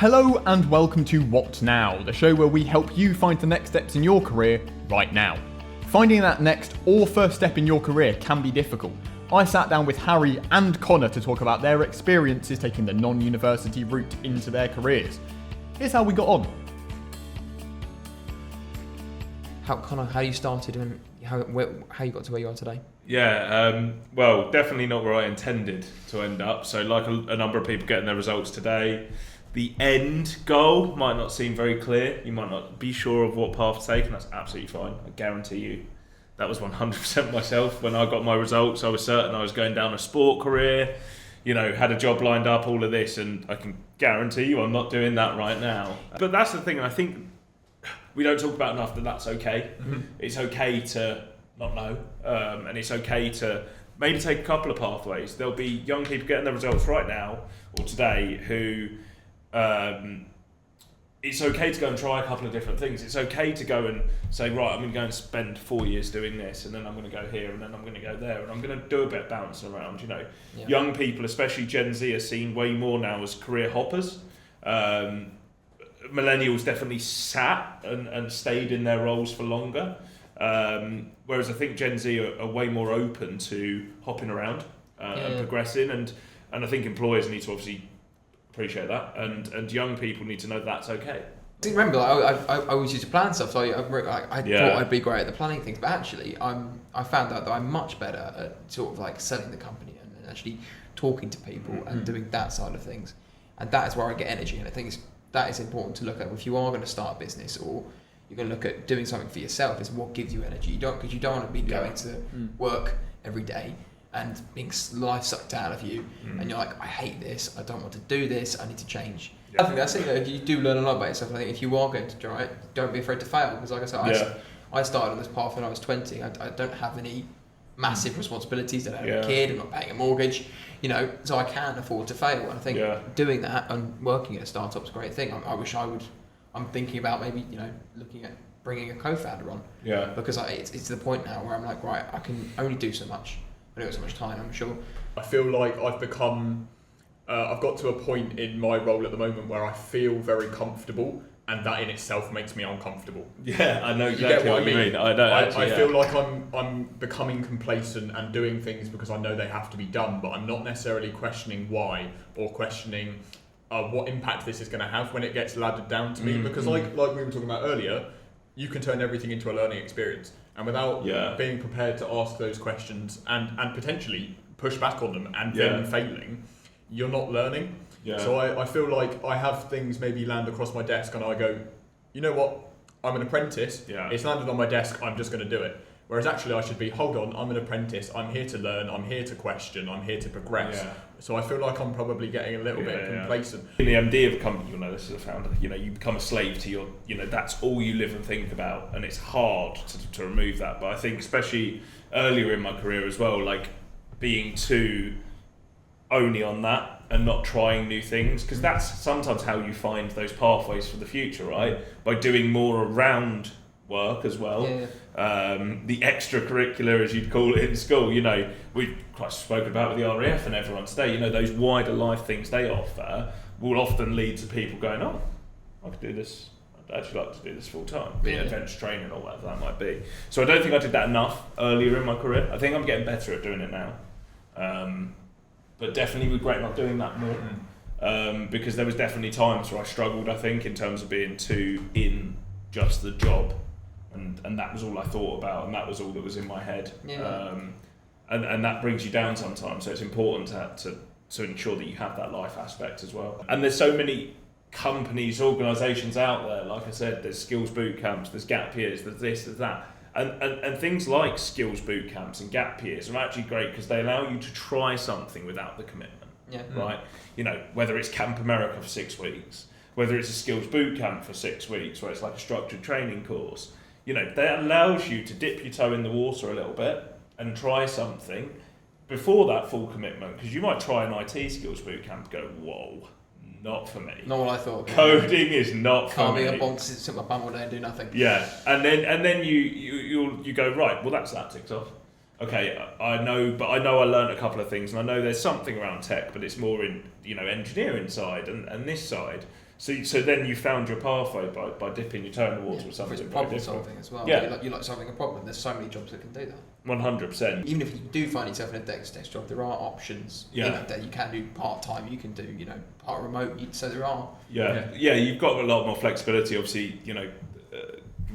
Hello and welcome to What Now, the show where we help you find the next steps in your career right now. Finding that next or first step in your career can be difficult. I sat down with Harry and Connor to talk about their experiences taking the non-university route into their careers. Here's how we got on. Connor, how you started and how you got to where you are today? Well, definitely not where I intended to end up. So like a number of people getting their results today, the end goal might not seem very clear. You might not be sure of what path to take, and that's absolutely fine. I guarantee you that was 100% myself. When I got my results, I was certain I was going down a sport career, had a job lined up, all of this, and I can guarantee you I'm not doing that right now. But that's the thing, and I think we don't talk about enough that that's okay. Mm-hmm. It's okay to not know, and it's okay to maybe take a couple of pathways. There'll be young people getting their results right now or today who it's okay to go and try a couple of different things. It's okay to go and say, right, I'm going to go and spend 4 years doing this, and then I'm going to go here, and then I'm going to go there, and I'm going to do a bit of bouncing around. Yeah. Young people, especially Gen Z, are seen way more now as career hoppers. Millennials definitely sat and stayed in their roles for longer, whereas I think Gen Z are way more open to hopping around and progressing, and I think employers need to obviously appreciate that, and young people need to know that's okay. I remember, I always used to plan stuff, so I thought I'd be great at the planning things, but actually I found out that I'm much better at sort of like selling the company and actually talking to people and doing that side of things, and that is where I get energy, and I think that is important to look at if you are going to start a business or you're going to look at doing something for yourself. Is what gives you energy. Because you don't want to be going to work every day and being life sucked out of you, and you're like, I hate this, I don't want to do this, I need to change. I think that's it. If you do learn a lot about yourself, I think if you are going to try it, don't be afraid to fail. Because like I said, I started on this path when I was 20. I don't have any massive responsibilities. I don't have a kid. I'm not paying a mortgage. So I can afford to fail. And I think doing that and working at a startup's a great thing. I wish I would. I'm thinking about maybe looking at bringing a co-founder on. Yeah. Because it's to the point now where I'm like, right, I can only do so much. I don't have so much time, I'm sure. I feel like I've got to a point in my role at the moment where I feel very comfortable, and that in itself makes me uncomfortable. Yeah, I know exactly what you mean. I feel like I'm becoming complacent and doing things because I know they have to be done, but I'm not necessarily questioning why or questioning what impact this is going to have when it gets laddered down to me. Because like we were talking about earlier, you can turn everything into a learning experience. And without being prepared to ask those questions and potentially push back on them and then failing, you're not learning. Yeah. So I feel like I have things maybe land across my desk and I go, you know what, I'm an apprentice, it's landed on my desk, I'm just going to do it. Whereas actually I should be, hold on, I'm an apprentice, I'm here to learn, I'm here to question, I'm here to progress. Yeah. So I feel like I'm probably getting a little bit complacent. Being the MD of a company, you'll know this as a founder, you become a slave to your, that's all you live and think about, and it's hard to remove that. But I think especially earlier in my career as well, like being too only on that and not trying new things, because that's sometimes how you find those pathways for the future, right? By doing more around work as well. The extracurricular, as you'd call it in school, we've quite spoken about with the RAF and everyone today, those wider life things they offer will often lead to people going, oh, I could do this, I'd actually like to do this full time, be it adventure training or whatever that might be. So I don't think I did that enough earlier in my career. I think I'm getting better at doing it now. But definitely regret not doing that more, because there was definitely times where I struggled, I think, in terms of being too in just the job. And that was all I thought about, and that was all that was in my head. And that brings you down sometimes, so it's important to ensure that you have that life aspect as well. And there's so many companies, organisations out there, like I said, there's skills boot camps, there's gap years, there's this, there's that. And things like skills boot camps and gap years are actually great because they allow you to try something without the commitment, right? Whether it's Camp America for 6 weeks, whether it's a skills boot camp for 6 weeks, where it's like a structured training course, that allows you to dip your toe in the water a little bit and try something before that full commitment, because you might try an IT skills boot camp and go, whoa, not for me. Not what I thought. Coding is not for me. Can't be up on, sit my bum all day and do nothing. Yeah, and then you go, right, well that ticks off. Okay, I know I learned a couple of things, and I know there's something around tech, but it's more in engineering side and this side. So then you found your pathway by dipping your toe in the water with something it's very problem different. solving as well. Yeah. You like solving a problem. There's so many jobs that can do that. 100%. Even if you do find yourself in a desk job, there are options. Yeah. That you can do part time. You can do part remote. So there are. Yeah. You've got a lot more flexibility. Obviously,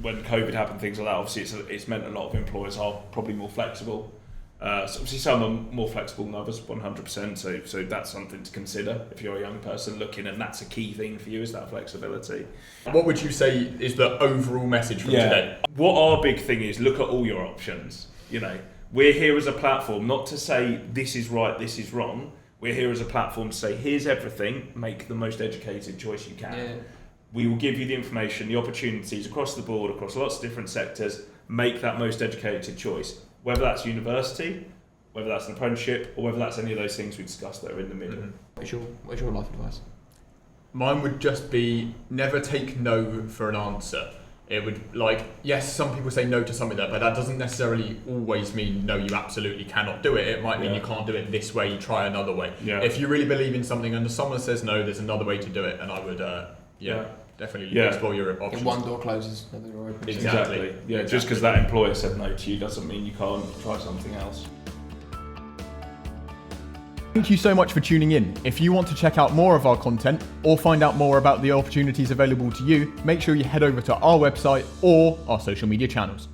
when COVID happened, things like that. Obviously, it's meant a lot of employers are probably more flexible. So obviously, some are more flexible than others, 100%. So that's something to consider if you're a young person looking, and that's a key thing for you, is that flexibility. What would you say is the overall message from today? What our big thing is, look at all your options. We're here as a platform, not to say this is right, this is wrong. We're here as a platform to say, here's everything, make the most educated choice you can. Yeah. We will give you the information, the opportunities across the board, across lots of different sectors. Make that most educated choice. Whether that's university, whether that's an apprenticeship, or whether that's any of those things we discussed that are in the middle. Mm-hmm. What's your life advice? Mine would just be never take no for an answer. It would, yes, some people say no to something there, but that doesn't necessarily always mean no, you absolutely cannot do it. It might mean you can't do it this way, you try another way. Yeah. If you really believe in something and someone says no, there's another way to do it, and I would, definitely explore your options. If one door closes, another door opens. Exactly. Yeah, just because that employer said no to you doesn't mean you can't try something else. Thank you so much for tuning in. If you want to check out more of our content or find out more about the opportunities available to you, make sure you head over to our website or our social media channels.